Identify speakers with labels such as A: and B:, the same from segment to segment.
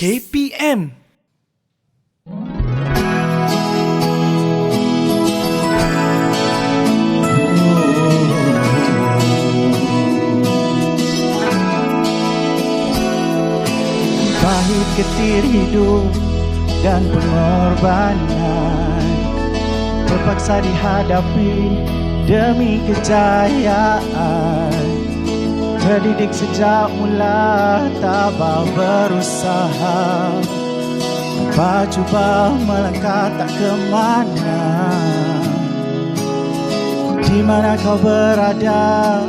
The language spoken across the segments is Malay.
A: KPM.
B: Pahit getir hidup dan pengorbanan terpaksa dihadapi demi kejayaan. Terdidik sejak mula, tabah berusaha, cuba melangkah tak kemana. Di mana kau berada,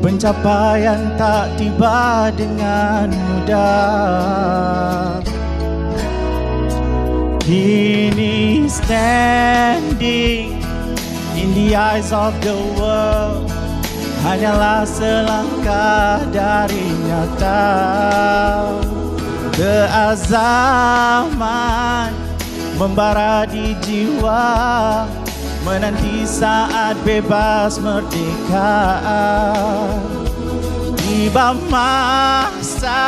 B: pencapaian tak tiba dengan mudah. Kini standing in the eyes of the world, hanyalah selangkah dari nyata. Keazaman membara di jiwa, menanti saat bebas merdeka. Tiba masa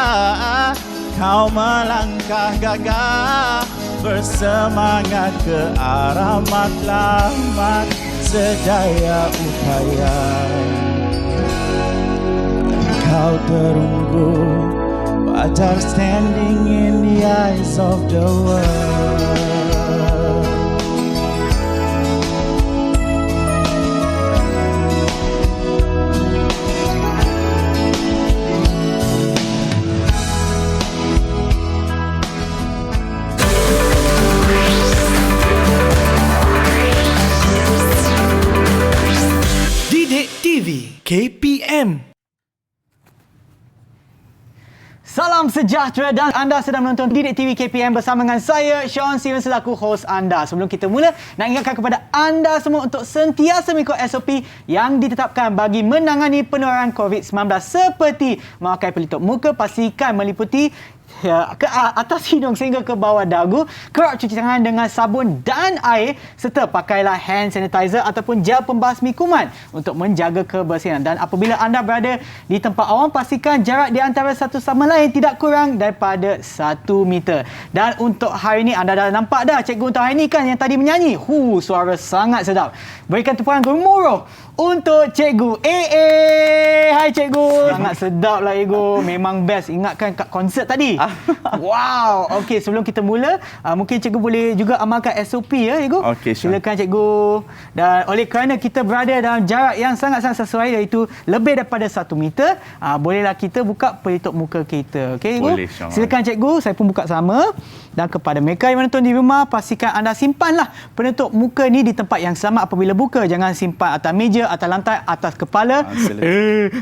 B: kau melangkah gagah, bersemangat ke arah matlamat sedaya upaya. Kau terunggu, wajar standing in the eyes of the world.
A: Didik TV KPM.
C: Salam sejahtera dan anda sedang menonton Didik TV KPM bersama dengan saya, Sean Steven selaku host anda. Sebelum kita mula, nak ingatkan kepada anda semua untuk sentiasa mengikut SOP yang ditetapkan bagi menangani penularan COVID-19 seperti memakai pelitup muka, pastikan meliputi ke atas hidung sehingga ke bawah dagu, kerap cuci tangan dengan sabun dan air serta pakailah hand sanitizer ataupun gel pembasmi kuman untuk menjaga kebersihan. Dan apabila anda berada di tempat awam, pastikan jarak di antara satu sama lain tidak kurang daripada 1 meter. Dan untuk hari ini anda dah nampak dah cikgu untuk hari ini kan yang tadi menyanyi. Suara sangat sedap. Berikan tepukan gemuruh untuk Cikgu AA. Hai Cikgu. Sangat sedap lah Ego. Memang best. Ingatkan kat konsert tadi. Wow. Okey, sebelum kita mula, mungkin Cikgu boleh juga amalkan SOP ya Ego.
D: Okey,
C: silakan Cikgu. Dan oleh kerana kita berada dalam jarak yang sangat-sangat sesuai, iaitu lebih daripada 1 meter, bolehlah kita buka pelitup muka kita. Okey Ego.
D: Boleh, Syam.
C: Silakan Cikgu. Saya pun buka sama. Dan kepada mereka yang menonton di rumah, pastikan anda simpanlah penutup muka ni di tempat yang sama apabila buka. Jangan simpan atas meja, atas lantai, atas kepala.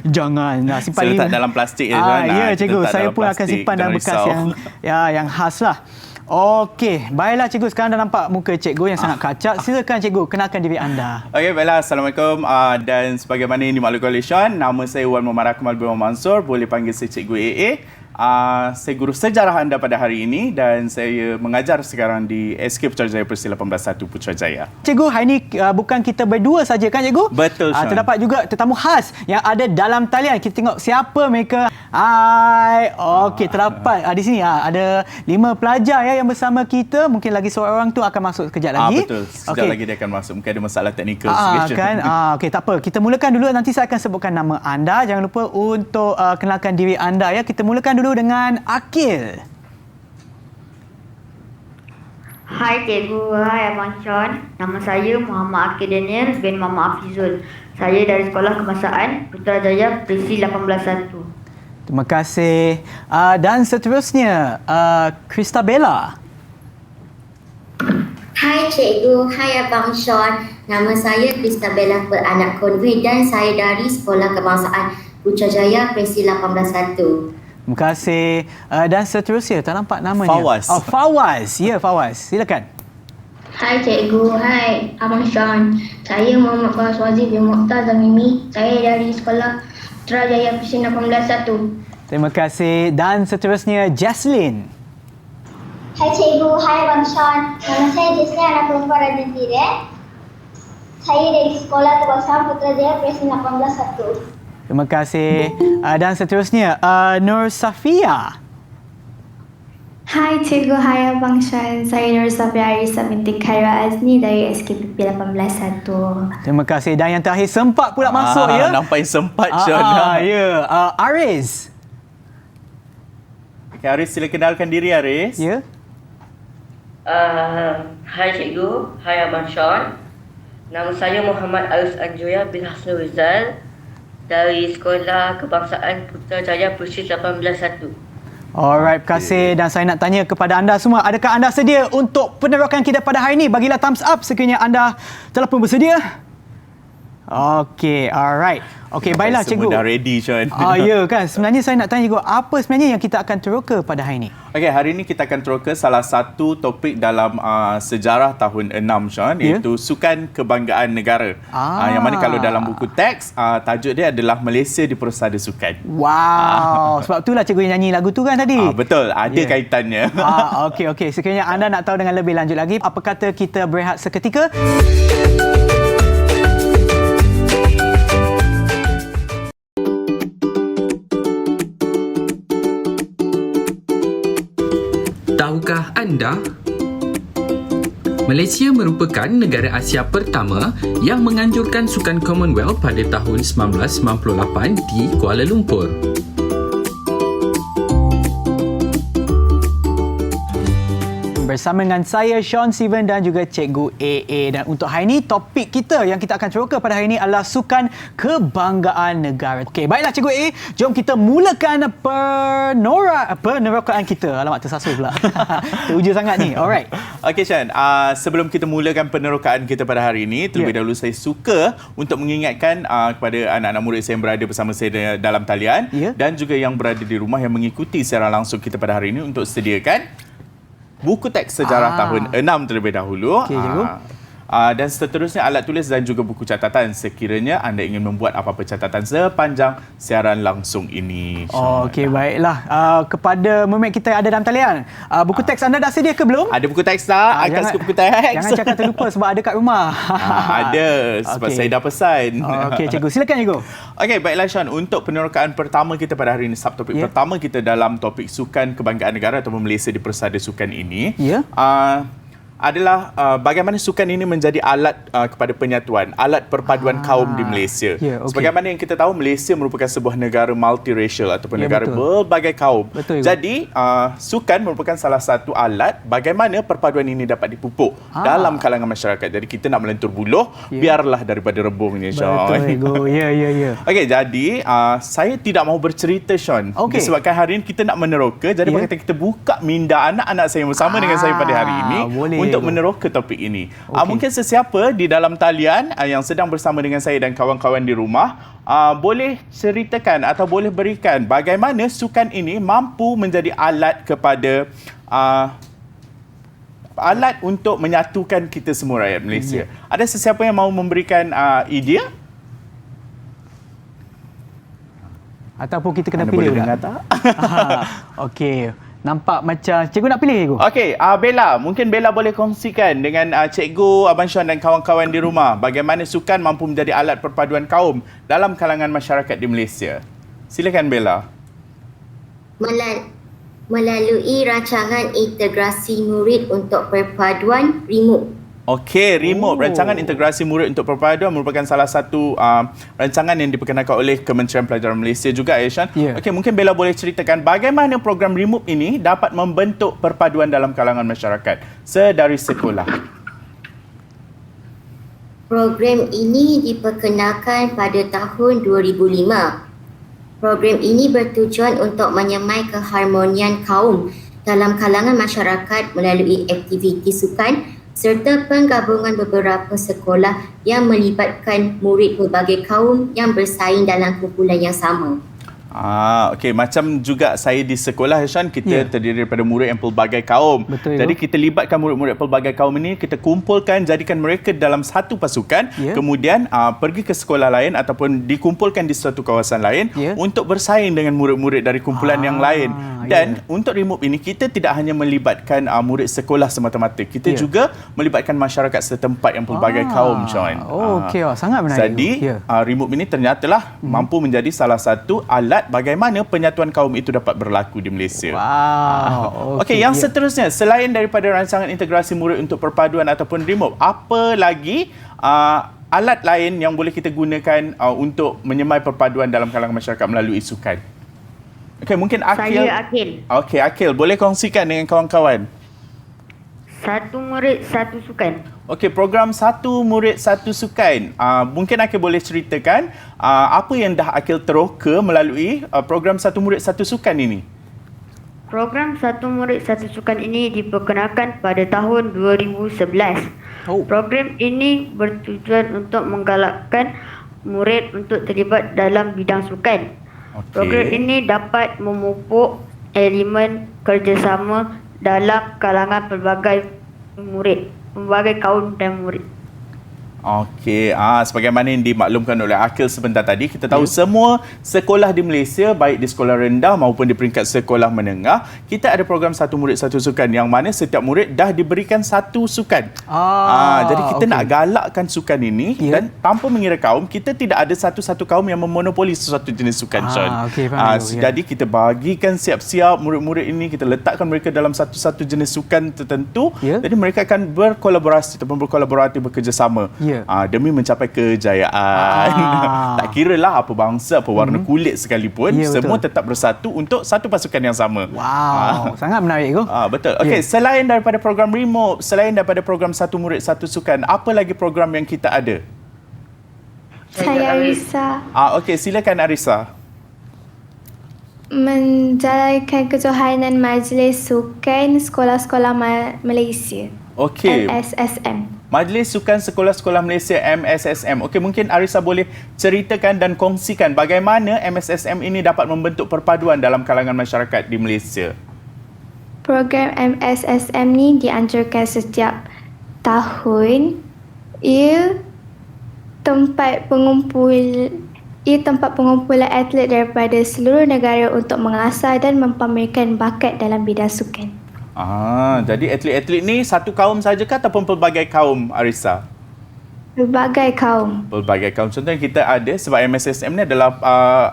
C: Jangan. Simpan
D: letak dalam plastik je.
C: Ya Cikgu, saya pun akan simpan dalam bekas yang khas lah. Okey, baiklah Cikgu, sekarang dah nampak muka Cikgu yang sangat kacak. Silakan Cikgu, kenalkan diri anda.
D: Okey, baiklah. Assalamualaikum. Dan sebagaimana yang dimaklumkan oleh Sean, nama saya Wan Muhammad Akmal bin Mansur. Boleh panggil saya Cikgu AA. Saya guru sejarah anda pada hari ini dan saya mengajar sekarang di SK Putrajaya Persisi 181 Putrajaya.
C: Cikgu, hari ini bukan kita berdua saja kan Cikgu?
D: Betul, Sean.
C: Terdapat juga tetamu khas yang ada dalam talian. Kita tengok siapa mereka. Hai. Okey, terdapat di sini ada 5 pelajar ya yang bersama kita. Mungkin lagi seorang tu akan masuk sekejap lagi.
D: Betul. Sekejap lagi dia akan masuk. Mungkin ada masalah teknikal sikit.
C: Kan? Okey, tak apa. Kita mulakan dulu. Nanti saya akan sebutkan nama anda. Jangan lupa untuk kenalkan diri anda ya. Kita mulakan dulu dengan Akil.
E: Hai Cikgu, hai Abang Sean. Nama saya Muhammad Akil Daniel bin Muhammad Afizul. Saya dari Sekolah Kebangsaan Putrajaya Persisi 181.
C: Terima kasih. Dan seterusnya, Christabella.
F: Hai Cikgu, hai Abang Sean. Nama saya Christabella Beranak Konvei dan saya dari Sekolah Kebangsaan Putrajaya Persisi 181.
C: Terima kasih. Dan seterusnya, tak nampak namanya.
D: Fawaz.
C: Fawaz. Ya, Fawaz. Silakan.
G: Hai Cikgu, hai Abang Sean. Saya Muhammad Fawaz Wazir bin Muqtaz Zamimi. Saya dari Sekolah Putrajaya Persisi 181.
C: Terima kasih. Dan seterusnya, Jaslyn.
H: Hai Cikgu, hai Abang Sean. Nama saya Jaslyn, anak perempuan Raja Tiret. Saya dari Sekolah Kebangsaan Putrajaya Persisi 181.
C: Terima kasih. Dan seterusnya, Nur Safia.
H: Hai Cikgu, hai Abang Shan. Saya Nur Safia Arisa binti Khairul Azni dari SKPP 181.
C: Terima kasih. Dan yang terakhir sempat pula masuk ya.
D: Nampak sempat Sean.
C: Ya. Aris.
D: Okay, Aris, sila kenalkan diri Aris.
C: Ya.
I: Hai Cikgu, hai Abang Sean. Nama saya Muhammad Arif Anjoya bin Hasnul Rizal dari Sekolah Kebangsaan Putrajaya Persis 181.
C: Alright, terima kasih. Dan saya nak tanya kepada anda semua, adakah anda sedia untuk penerokan kita pada hari ini? Bagilah thumbs up sekiranya anda telah pun bersedia. Okey, alright. Okey, baiklah Cikgu.
D: Semua dah ready Sean.
C: Ya kan. Sebenarnya saya nak tanya Cikgu, apa sebenarnya yang kita akan teroka pada hari ini?
D: Okey, hari ini kita akan teroka salah satu topik dalam sejarah tahun 6 Sean, iaitu Sukan Kebanggaan Negara. Yang mana kalau dalam buku teks, tajuk dia adalah Malaysia di Persada Sukan.
C: Wow, sebab itulah Cikgu yang nyanyi lagu tu kan tadi?
D: Betul, ada kaitannya.
C: Okey. Sekiranya anda nak tahu dengan lebih lanjut lagi, apa kata kita berehat seketika?
J: Tahukah anda? Malaysia merupakan negara Asia pertama yang menganjurkan Sukan Commonwealth pada tahun 1998 di Kuala Lumpur.
C: Bersama dengan saya, Sean Steven dan juga Cikgu AA. Dan untuk hari ini, topik kita yang kita akan teroka pada hari ini adalah Sukan Kebanggaan Negara. Okey, baiklah Cikgu AA. Jom kita mulakan penerokaan kita. Alamak, tersasul pula. Teruja sangat ni. Alright.
D: Okey Sean, sebelum kita mulakan penerokaan kita pada hari ini, terlebih dahulu saya suka untuk mengingatkan kepada anak-anak murid saya yang berada bersama saya dalam talian dan juga yang berada di rumah yang mengikuti secara langsung kita pada hari ini untuk sediakan buku teks sejarah tahun 6 terlebih dahulu.
C: Okey, Cikgu.
D: Dan seterusnya alat tulis dan juga buku catatan sekiranya anda ingin membuat apa-apa catatan sepanjang siaran langsung ini.
C: Okey, baiklah. Kepada memek kita yang ada dalam talian, buku teks anda dah sedia ke belum?
D: Ada buku teks tak? Angkat buku teks.
C: Jangan cakap terlupa sebab ada kat rumah.
D: Ada, sebab saya dah pesan.
C: Okey, Cikgu. Silakan, Cikgu.
D: Okey, baiklah Sean. Untuk penerokaan pertama kita pada hari ini, subtopik pertama kita dalam topik Sukan Kebanggaan Negara ataupun Malaysia di Persada Sukan ini, adalah bagaimana sukan ini menjadi alat kepada penyatuan, alat perpaduan kaum di Malaysia. Sebagaimana yang kita tahu, Malaysia merupakan sebuah negara multiracial ataupun negara berbagai kaum. Jadi, sukan merupakan salah satu alat bagaimana perpaduan ini dapat dipupuk dalam kalangan masyarakat. Jadi, kita nak melentur buluh, biarlah daripada rebungnya, Sean.
C: Betul, ya.
D: Okey, jadi saya tidak mahu bercerita, Sean. Disebabkan hari ini kita nak meneroka, jadi berkata kita buka minda anak-anak saya bersama dengan saya pada hari ini untuk meneroka topik ini. Mungkin sesiapa di dalam talian yang sedang bersama dengan saya dan kawan-kawan di rumah boleh ceritakan atau boleh berikan bagaimana sukan ini mampu menjadi alat kepada alat untuk menyatukan kita semua rakyat Malaysia. Ada sesiapa yang mahu memberikan idea?
C: Ataupun kita kena
D: Anda
C: pilih
D: boleh
C: pula?
D: dengar tak?
C: Okey. Nampak macam Cikgu nak pilih, Cikgu?
D: Okey, Bella. Mungkin Bella boleh kongsikan dengan Cikgu, Abang Sean dan kawan-kawan di rumah bagaimana sukan mampu menjadi alat perpaduan kaum dalam kalangan masyarakat di Malaysia. Silakan Bella.
F: Melalui rancangan integrasi murid untuk perpaduan RIMUP.
D: Okey, RIMUP, Rancangan Integrasi Murid untuk Perpaduan merupakan salah satu rancangan yang diperkenalkan oleh Kementerian Pelajaran Malaysia juga, Sean. Okey, mungkin Bella boleh ceritakan bagaimana program RIMUP ini dapat membentuk perpaduan dalam kalangan masyarakat sedari sekolah.
F: Program ini diperkenalkan pada tahun 2005. Program ini bertujuan untuk menyemai keharmonian kaum dalam kalangan masyarakat melalui aktiviti sukan serta penggabungan beberapa sekolah yang melibatkan murid berbagai kaum yang bersaing dalam kumpulan yang sama.
D: Okey, macam juga saya di sekolah, Sean, kita terdiri daripada murid yang pelbagai kaum. Jadi kita libatkan murid-murid pelbagai kaum ini, kita kumpulkan, jadikan mereka dalam satu pasukan, kemudian pergi ke sekolah lain ataupun dikumpulkan di suatu kawasan lain untuk bersaing dengan murid-murid dari kumpulan yang lain. Dan untuk RIMUP ini, kita tidak hanya melibatkan murid sekolah semata-mata, kita juga melibatkan masyarakat setempat yang pelbagai kaum, Sean.
C: Okey, sangat menarik.
D: Jadi, RIMUP ini ternyatalah mampu menjadi salah satu alat alat bagaimana penyatuan kaum itu dapat berlaku di Malaysia.
C: Wow.
D: Okey, yang seterusnya, selain daripada rancangan integrasi murid untuk perpaduan ataupun remote, apa lagi alat lain yang boleh kita gunakan untuk menyemai perpaduan dalam kalangan masyarakat melalui sukan? Okey, mungkin Akil.
E: Saya Akil.
D: Okey, Akil, boleh kongsikan dengan kawan-kawan.
E: Satu murid, satu sukan.
D: Okey, program Satu Murid Satu Sukan. Mungkin Akil boleh ceritakan apa yang dah Akil teroka melalui program Satu Murid Satu Sukan ini?
E: Program Satu Murid Satu Sukan ini diperkenalkan pada tahun 2011. Program ini bertujuan untuk menggalakkan murid untuk terlibat dalam bidang sukan. Program ini dapat memupuk elemen kerjasama dalam kalangan pelbagai murid, pelbagai kaum dan murid.
D: Okey, sebagaimana yang dimaklumkan oleh Akil sebentar tadi, kita tahu semua sekolah di Malaysia, baik di sekolah rendah maupun di peringkat sekolah menengah, kita ada program Satu Murid Satu Sukan yang mana setiap murid dah diberikan satu sukan. Jadi kita nak galakkan sukan ini dan tanpa mengira kaum, kita tidak ada satu-satu kaum yang memonopoli sesuatu jenis sukan, Sean. Jadi kita bagikan siap-siap murid-murid ini, kita letakkan mereka dalam satu-satu jenis sukan tertentu. Jadi mereka akan berkolaborasi ataupun berkolaboratif, bekerjasama. Demi mencapai kejayaan. Tak kira lah apa bangsa, apa warna kulit sekalipun, semua tetap bersatu untuk satu pasukan yang sama.
C: Wow, sangat menarik tu.
D: Betul. Okey, selain daripada program remote, selain daripada program Satu Murid Satu Sukan, apa lagi program yang kita ada?
K: Saya Arisa.
D: Okey, silakan Arisa.
K: Menjalankan kejohanan Majlis Sukan Sekolah-Sekolah Malaysia.
D: Okey.
K: MSSM.
D: Majlis Sukan Sekolah-Sekolah Malaysia MSSM. Okey, mungkin Arisa boleh ceritakan dan kongsikan bagaimana MSSM ini dapat membentuk perpaduan dalam kalangan masyarakat di Malaysia.
K: Program MSSM ni dianjurkan setiap tahun. Ia tempat pengumpulan atlet daripada seluruh negara untuk mengasah dan mempamerkan bakat dalam bidang sukan.
D: Jadi atlet-atlet ni satu kaum sahajakah ataupun pelbagai kaum, Arisa?
K: Pelbagai kaum.
D: Pelbagai kaum. Contohnya kita ada, sebab MSSM ni adalah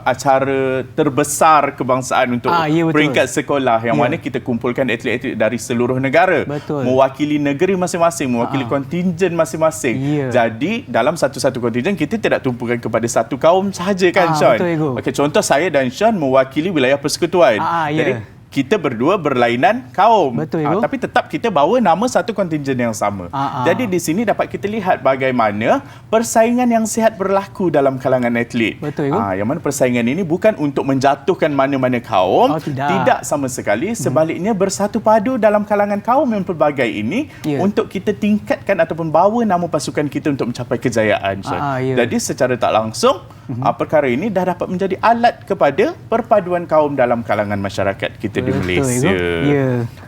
D: acara terbesar kebangsaan untuk peringkat sekolah yang mana kita kumpulkan atlet-atlet dari seluruh negara. Mewakili negeri masing-masing, mewakili kontingen masing-masing. Jadi dalam satu-satu kontingen kita tidak tumpukan kepada satu kaum sahaja kan, Sean? Okey, contoh saya dan Sean mewakili wilayah persekutuan. Jadi kita berdua berlainan kaum. Tapi tetap kita bawa nama satu kontingen yang sama. Jadi di sini dapat kita lihat bagaimana persaingan yang sihat berlaku dalam kalangan atlet. Yang mana persaingan ini bukan untuk menjatuhkan mana-mana kaum. Tidak sama sekali. Sebaliknya bersatu padu dalam kalangan kaum yang pelbagai ini untuk kita tingkatkan ataupun bawa nama pasukan kita untuk mencapai kejayaan. Jadi secara tak langsung perkara ini dah dapat menjadi alat kepada perpaduan kaum dalam kalangan masyarakat kita di Malaysia.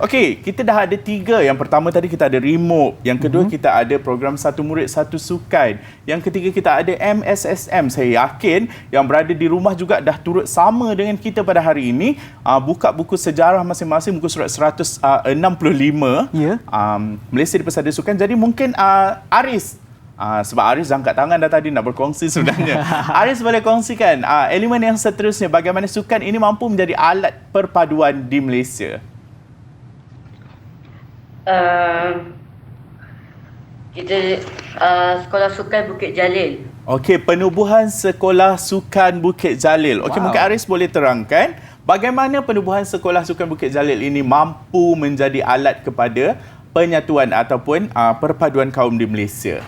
D: Okey, kita dah ada 3. Yang pertama tadi kita ada remote. Yang kedua kita ada program Satu Murid Satu Sukan. Yang ketiga kita ada MSSM. Saya yakin yang berada di rumah juga dah turut sama dengan kita pada hari ini. Buka buku sejarah masing-masing, muka surat 165. Malaysia di Pesada Sukan. Jadi mungkin Aris, sebab Aris angkat tangan dah tadi nak berkongsi sebenarnya. Aris boleh kongsikan elemen yang seterusnya, bagaimana sukan ini mampu menjadi alat perpaduan di Malaysia.
I: Kita Sekolah Sukan Bukit Jalil.
D: Okey, penubuhan Sekolah Sukan Bukit Jalil. Okey, mungkin Aris boleh terangkan bagaimana penubuhan Sekolah Sukan Bukit Jalil ini mampu menjadi alat kepada penyatuan ataupun perpaduan kaum di Malaysia.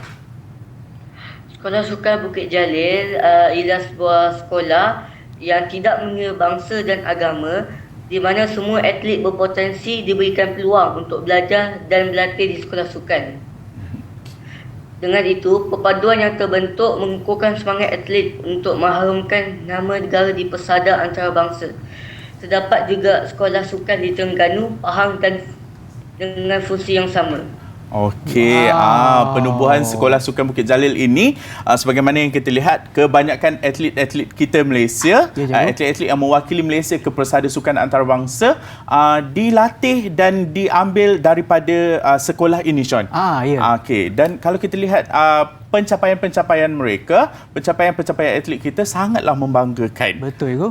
I: Sekolah Sukan Bukit Jalil ialah sebuah sekolah yang tidak mengira bangsa dan agama, di mana semua atlet berpotensi diberikan peluang untuk belajar dan berlatih di sekolah sukan. Dengan itu, perpaduan yang terbentuk mengukuhkan semangat atlet untuk mengharumkan nama negara di persada antarabangsa. Terdapat juga sekolah sukan di Terengganu, Pahang dan dengan fungsi yang sama.
D: Okey, penubuhan Sekolah Sukan Bukit Jalil ini sebagaimana yang kita lihat, kebanyakan atlet-atlet kita Malaysia, atlet-atlet yang mewakili Malaysia ke Persada Sukan Antarabangsa dilatih dan diambil daripada sekolah ini, Sean. Okey, dan kalau kita lihat pencapaian-pencapaian mereka, pencapaian-pencapaian atlet kita sangatlah membanggakan.
C: Betul, Igu.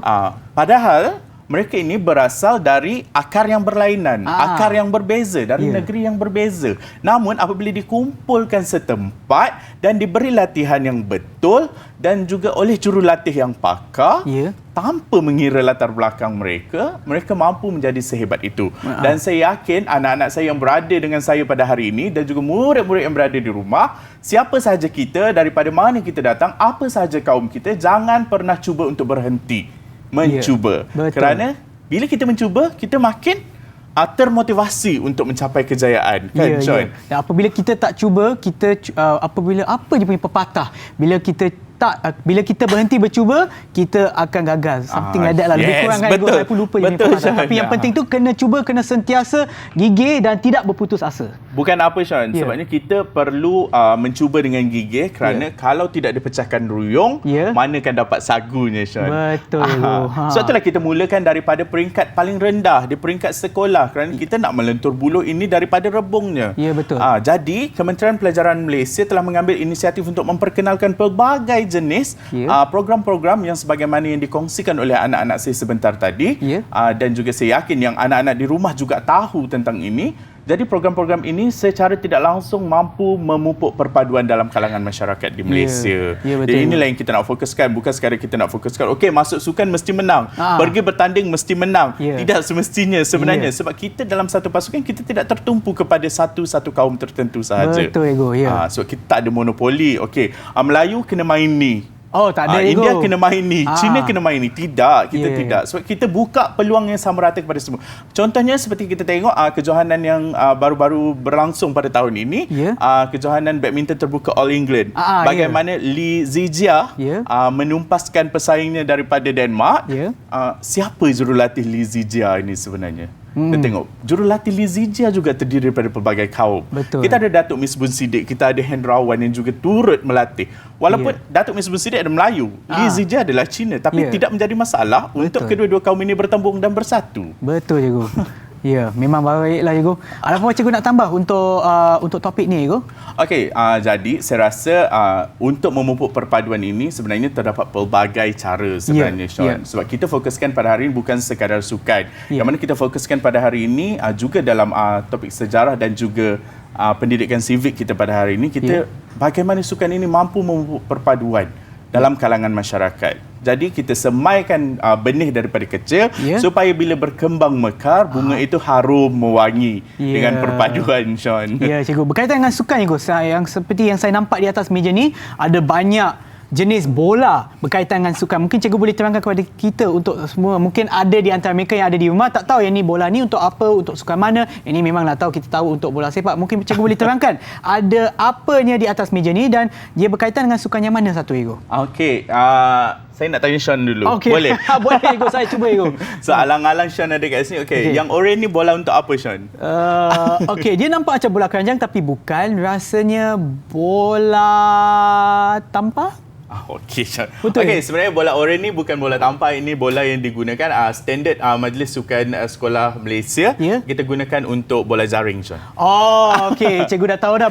D: Padahal mereka ini berasal dari akar yang berlainan, akar yang berbeza, dari negeri yang berbeza. Namun apabila dikumpulkan setempat dan diberi latihan yang betul dan juga oleh jurulatih yang pakar, tanpa mengira latar belakang mereka, mereka mampu menjadi sehebat itu. Dan saya yakin anak-anak saya yang berada dengan saya pada hari ini dan juga murid-murid yang berada di rumah, siapa sahaja kita, daripada mana kita datang, apa sahaja kaum kita, jangan pernah cuba untuk berhenti mencuba. Kerana bila kita mencuba, kita makin termotivasi untuk mencapai kejayaan, kan, Sean?
C: Dan apabila kita tak cuba, kita apabila apa je punya pepatah, bila kita berhenti bercuba, kita akan gagal. Something like that lah. Lebih kurang kan, saya pun lupa je punya pepatah. Tapi yang penting tu kena cuba, kena sentiasa gigih dan tidak berputus asa.
D: Bukan apa, Sean. Sebabnya kita perlu mencuba dengan gigih kerana kalau tidak dipecahkan ruyung, mana kan dapat sagunya, Sean.
C: Betul.
D: Sebab itulah kita mulakan daripada peringkat paling rendah, di peringkat sekolah, kerana kita nak melentur buluh ini daripada rebungnya.
C: Ya, betul.
D: Jadi, Kementerian Pelajaran Malaysia telah mengambil inisiatif untuk memperkenalkan pelbagai jenis program-program yang sebagaimana yang dikongsikan oleh anak-anak saya sebentar tadi, dan juga saya yakin yang anak-anak di rumah juga tahu tentang ini. Jadi program-program ini secara tidak langsung mampu memupuk perpaduan dalam kalangan masyarakat di Malaysia. Jadi inilah yang kita nak fokuskan. Bukan sekadar kita nak fokuskan, okey, masuk sukan mesti menang, pergi bertanding mesti menang. Tidak semestinya sebenarnya. Sebab kita dalam satu pasukan, kita tidak tertumpu kepada satu kaum tertentu sahaja.
C: Betul, Ego.
D: Sebab kita tak ada monopoli. Okey, Melayu kena main ni.
C: Oh, tak ada, Ego.
D: India kena main ni, China kena main ni. Tidak, kita tidak. Sebab kita buka peluang yang sama rata kepada semua. Contohnya seperti kita tengok kejohanan yang baru-baru berlangsung pada tahun ini, kejohanan badminton terbuka All England. Bagaimana Li Zijia menumpaskan pesaingnya daripada Denmark. Siapa jurulatih Li Zijia ini sebenarnya? Kita tengok, jurulatih Li Zijia juga terdiri daripada pelbagai kaum.
C: Betul.
D: Kita ada Datuk Misbun Siddiq, kita ada Hendrawan yang juga turut melatih. Walaupun Datuk Misbun Siddiq ada Melayu, Li Zijia adalah Cina, tapi tidak menjadi masalah untuk kedua-dua kaum ini bertembung dan bersatu.
C: Betul, Cikgu. Ya, memang baiklah, Cikgu. Ada apa Cikgu nak tambah untuk topik ni, Cikgu?
D: Okey, jadi saya rasa untuk memupuk perpaduan ini sebenarnya terdapat pelbagai cara sebenarnya, Sean. Sebab kita fokuskan pada hari ini bukan sekadar sukan. Yang mana kita fokuskan pada hari ini juga dalam topik sejarah dan juga pendidikan civic kita pada hari ini, kita bagaimana sukan ini mampu memupuk perpaduan dalam kalangan masyarakat. Jadi kita semaikan benih daripada kecil supaya bila berkembang mekar, bunga itu harum mewangi dengan perpaduan, Sean.
C: Ya, Cikgu. Berkaitan dengan sukan, Cikgu, yang seperti yang saya nampak di atas meja ni, ada banyak jenis bola berkaitan dengan sukan. Mungkin Cikgu boleh terangkan kepada kita untuk semua. Mungkin ada di antara mereka yang ada di rumah tak tahu yang ni bola ni untuk apa, untuk sukan mana. Ini memanglah tahu, kita tahu untuk bola sepak. Mungkin Cikgu boleh terangkan ada apanya di atas meja ni dan dia berkaitan dengan sukan yang mana satu, Cikgu?
D: Okey, saya nak tanya Sean dulu. Boleh?
C: Boleh, Cikgu. Saya cuba, Cikgu.
D: So, alang-alang Sean ada kat sini. Okey, yang oren ni bola untuk apa, Sean?
C: Okey, dia nampak macam bola keranjang tapi bukan. Rasanya bola tampar.
D: Okey, okey, sebenarnya bola oren ni bukan bola tampar, ini bola yang digunakan standard Majlis Sukan Sekolah Malaysia. Kita gunakan untuk bola jaring, Sean.
C: Oh, okey, Cikgu dah tahu dah.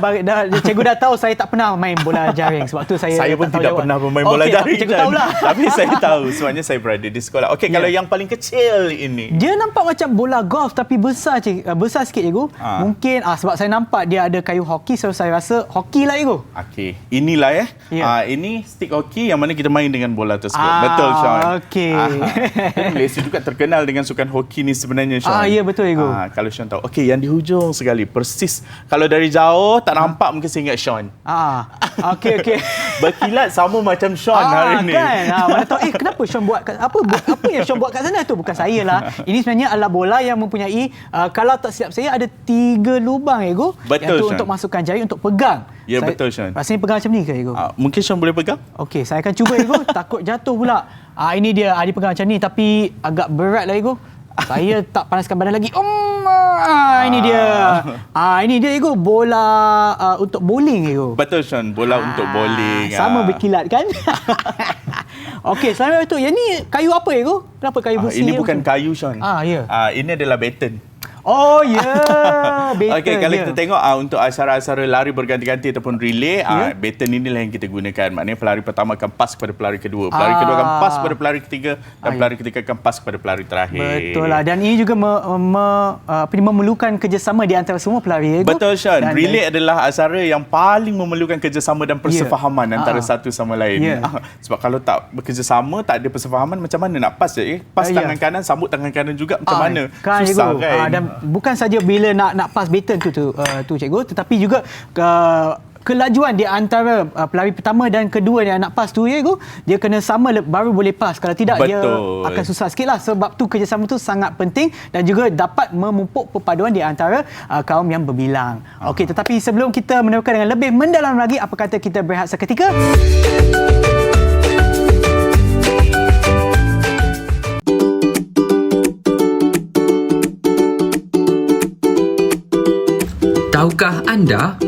C: Cikgu dah tahu saya tak pernah main bola jaring. Sebab tu saya
D: pun tidak pernah bermain bola jaring.
C: Cikgu tahulah.
D: Tapi saya tahu sebabnya saya berada di sekolah. Okey, kalau yang paling kecil ini.
C: Dia nampak macam bola golf tapi besar, besar sikit, Cikgu. Mungkin sebab saya nampak dia ada kayu hoki, so saya rasa hoki lah, Cikgu.
D: Okey, inilah ini stick hoki yang mana kita main dengan bola tersebut. Betul, Sean.
C: Okey.
D: Malaysia juga terkenal dengan sukan hoki ni sebenarnya, Sean.
C: Ya, betul, Cikgu.
D: Kalau Sean tahu. Okey, yang di hujung sekali, persis. Kalau dari jauh tak nampak, mungkin saya ingat Sean.
C: Okey.
D: Berkilat sama macam Sean hari ni.
C: Kan? Mana tahu kenapa Sean buat apa yang Sean buat kat sana tu? Bukan saya lah. Ini sebenarnya adalah bola yang mempunyai kalau tak silap saya ada 3 lubang, Cikgu.
D: Betul,
C: Sean. Untuk masukkan jari untuk pegang.
D: Ya, betul, Sean.
C: Rasanya pegang macam ni ke, Cikgu?
D: Mungkin Sean boleh pegang?
C: Okey, saya akan cuba, Cikgu. Takut jatuh pula. Ini dia, dia pegang macam ni tapi agak berat lah, Cikgu. Saya tak panaskan badan lagi. Ini dia. Ini dia Ego, bola untuk bowling Ego.
D: Betul Sean, bola untuk bowling.
C: Sama berkilat kan? Okey, selain itu, yang ni kayu apa Ego? Kenapa kayu besi?
D: Ini bukan kayu Sean.
C: Ya.
D: Ini adalah baton.
C: Oh ya, yeah. Baton.
D: Okey, kalau kita tengok untuk acara-acara lari berganti-ganti ataupun relay, baton inilah yang kita gunakan. Maknanya pelari pertama akan pas kepada pelari kedua, pelari kedua akan pas kepada pelari ketiga dan pelari ketiga akan pas kepada pelari terakhir.
C: Betul lah, dan ini juga memerlukan kerjasama di antara semua pelari.
D: Betul Sean, relay adalah acara yang paling memerlukan kerjasama dan persefahaman antara satu sama lain. Sebab kalau tak bekerjasama, tak ada persefahaman, macam mana nak pas pas tangan kanan, sambut tangan kanan juga, macam mana? Susah kan?
C: Dan bukan saja bila nak pas baton tu cikgu, tetapi juga kelajuan di antara pelari pertama dan kedua yang nak pas tu cikgu, dia kena sama baru boleh pas. Kalau tidak, dia akan susah sikit lah. Sebab tu kerjasama tu sangat penting dan juga dapat memupuk perpaduan di antara kaum yang berbilang. Okey, tetapi sebelum kita meneruskan dengan lebih mendalam lagi, apa kata kita berehat seketika?
J: Tahukah anda,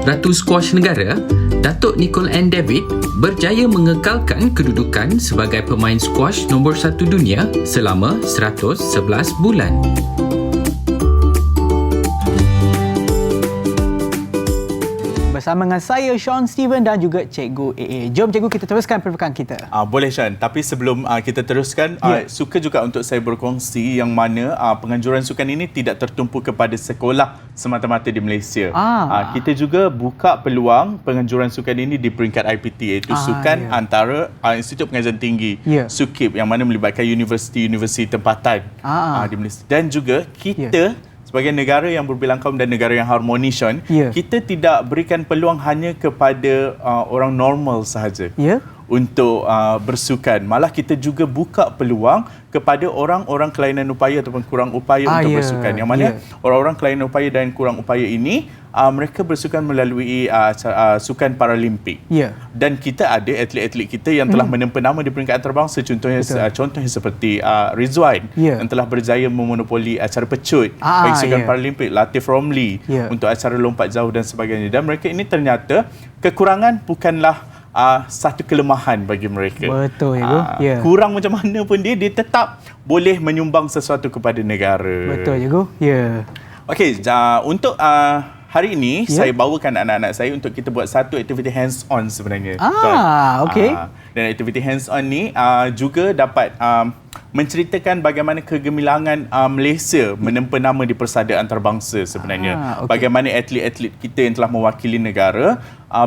J: Ratu Squash Negara, Datuk Nicole Ann David berjaya mengekalkan kedudukan sebagai pemain squash nombor 1 dunia selama 111 bulan.
C: Bersama dengan saya, Sean Steven dan juga Cikgu AA. Jom Cikgu, kita teruskan perbualan kita.
D: Boleh Sean, tapi sebelum kita teruskan, suka juga untuk saya berkongsi yang mana penganjuran sukan ini tidak tertumpu kepada sekolah semata-mata di Malaysia. Kita juga buka peluang penganjuran sukan ini di peringkat IPT, iaitu sukan antara Institut Pengajian Tinggi, SUKIP, yang mana melibatkan universiti-universiti tempatan di Malaysia. Dan juga kita sebagai negara yang berbilang kaum dan negara yang harmonis, Sean, kita tidak berikan peluang hanya kepada orang normal sahaja untuk bersukan. Malah kita juga buka peluang kepada orang-orang kelainan upaya ataupun kurang upaya untuk bersukan. Yang mana orang-orang kelainan upaya dan kurang upaya ini, mereka bersukan melalui sukan Paralimpik. Dan kita ada atlet-atlet kita yang telah menempa nama di peringkat antarabangsa. Contohnya seperti Rizwan yang telah berjaya memonopoli acara pecut bagi sukan Paralimpik, Latif Romli untuk acara lompat jauh dan sebagainya. Dan mereka ini ternyata kekurangan bukanlah satu kelemahan bagi mereka.
C: Betul ya,
D: kurang macam mana pun dia tetap boleh menyumbang sesuatu kepada negara.
C: Betul cikgu.
D: Okey, untuk hari ini saya bawakan anak-anak saya untuk kita buat satu aktiviti hands on sebenarnya.
C: Okey.
D: Dan aktiviti hands on ni juga dapat menceritakan bagaimana kegemilangan Malaysia menempa nama di persada antarabangsa sebenarnya. Bagaimana atlet-atlet kita yang telah mewakili negara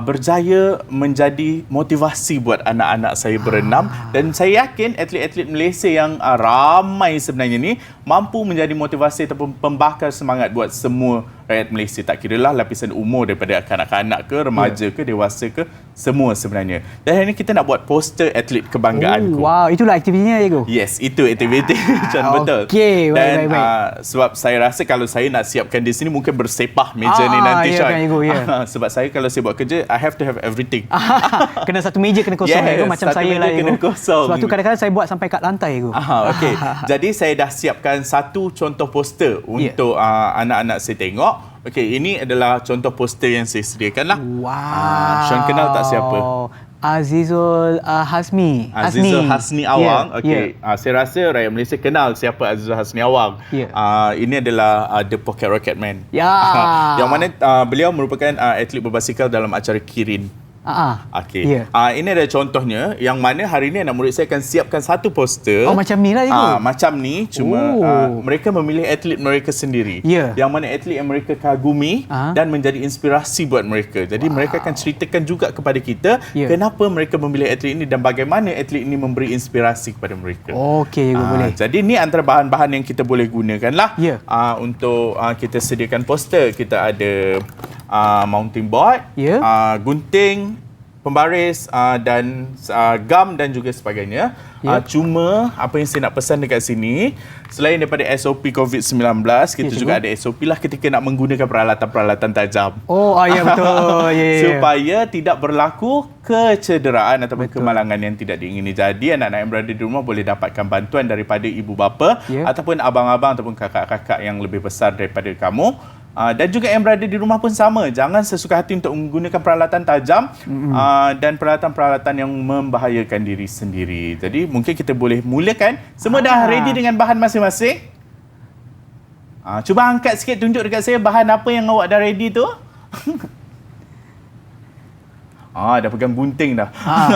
D: berjaya menjadi motivasi buat anak-anak saya berenam, dan saya yakin atlet-atlet Malaysia yang ramai sebenarnya ni mampu menjadi motivasi ataupun pembakar semangat buat semua rakyat Malaysia, tak kiralah lapisan umur, daripada kanak-kanak ke, remaja ke, dewasa ke, semua sebenarnya. Dan hari ini kita nak buat poster atlet kebanggaanku.
C: Wow, itulah aktivitinya cikgu.
D: Yes, itu aktiviti. Betul.
C: Okey,
D: dan sebab saya rasa kalau saya nak siapkan di sini mungkin bersepah meja ni nanti, Sean. Sebab saya kalau saya buat kerja, I have to have everything.
C: Kena satu meja kena kosong, macam saya lah.
D: Kena kosong.
C: Sebab tu kadang-kadang saya buat sampai kat lantai.
D: Okey. Jadi saya dah siapkan satu contoh poster untuk anak-anak saya tengok. Okey, ini adalah contoh poster yang saya sediakan lah.
C: Wow.
D: Sean kenal tak siapa?
C: Azizul Hasmi.
D: Azizul Hasni Awang. Okey. Saya rasa rakyat Malaysia kenal siapa Azizul Hasni Awang. Ini adalah The Pocket Rocket Man. Yang mana beliau merupakan atlet berbasikal dalam acara Kirin. Okey. Ini ada contohnya, yang mana hari ini anak murid saya akan siapkan satu poster.
C: Macam ni lah itu.
D: Macam ni, cuma mereka memilih atlet mereka sendiri. Yang mana atlet yang mereka kagumi dan menjadi inspirasi buat mereka. Jadi mereka akan ceritakan juga kepada kita kenapa mereka memilih atlet ini dan bagaimana atlet ini memberi inspirasi kepada mereka.
C: Okey, boleh.
D: Jadi ni antara bahan-bahan yang kita boleh gunakan lah untuk kita sediakan poster. Kita ada mounting board, gunting, pembaris dan gam dan juga sebagainya. Cuma apa yang saya nak pesan dekat sini, selain daripada SOP COVID-19, kita juga ada SOP lah ketika nak menggunakan peralatan-peralatan tajam.
C: Ya betul.
D: Supaya tidak berlaku kecederaan ataupun kemalangan yang tidak diingini. Jadi anak-anak yang berada di rumah boleh dapatkan bantuan daripada ibu bapa ataupun abang-abang ataupun kakak-kakak yang lebih besar daripada kamu. Dan juga yang berada di rumah pun sama. Jangan sesuka hati untuk menggunakan peralatan tajam dan peralatan-peralatan yang membahayakan diri sendiri. Jadi mungkin kita boleh mulakan. Semua dah ready dengan bahan masing-masing? Cuba angkat sikit, tunjuk dekat saya bahan apa yang awak dah ready tu. Dah pegang gunting dah.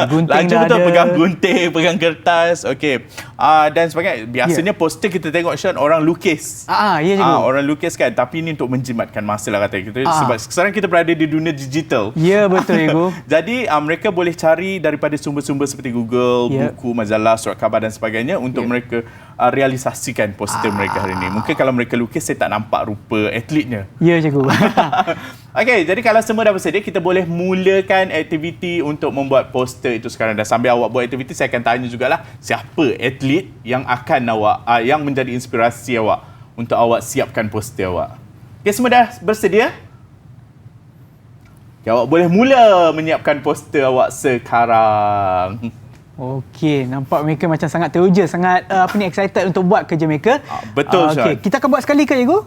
C: Gunting
D: Laju
C: dah
D: betul
C: ada.
D: pegang gunting, pegang kertas. Okey. Dan sebagainya. Biasanya poster kita tengok Sean orang lukis.
C: Ya cikgu.
D: Orang lukis kan, tapi ini untuk menjimatkan masa lah kata kita. Sebab sekarang kita berada di dunia digital.
C: Ya betul cikgu.
D: Jadi mereka boleh cari daripada sumber-sumber seperti Google, buku, majalah, surat khabar dan sebagainya untuk mereka realisasikan poster mereka hari ini. Mungkin kalau mereka lukis saya tak nampak rupa atletnya.
C: Ya cikgu.
D: Okey, jadi kalau semua dah bersedia, kita boleh mulakan aktiviti untuk membuat poster itu sekarang. Dan sambil awak buat aktiviti, saya akan tanya jugalah siapa atlet yang akan awak, yang menjadi inspirasi awak untuk awak siapkan poster awak. Okey, semua dah bersedia? Okay, awak boleh mula menyiapkan poster awak sekarang.
C: Okey, nampak mereka macam sangat teruja, sangat excited untuk buat kerja mereka.
D: Betul, Sean.
C: Okey, kita akan buat sekali ke cikgu?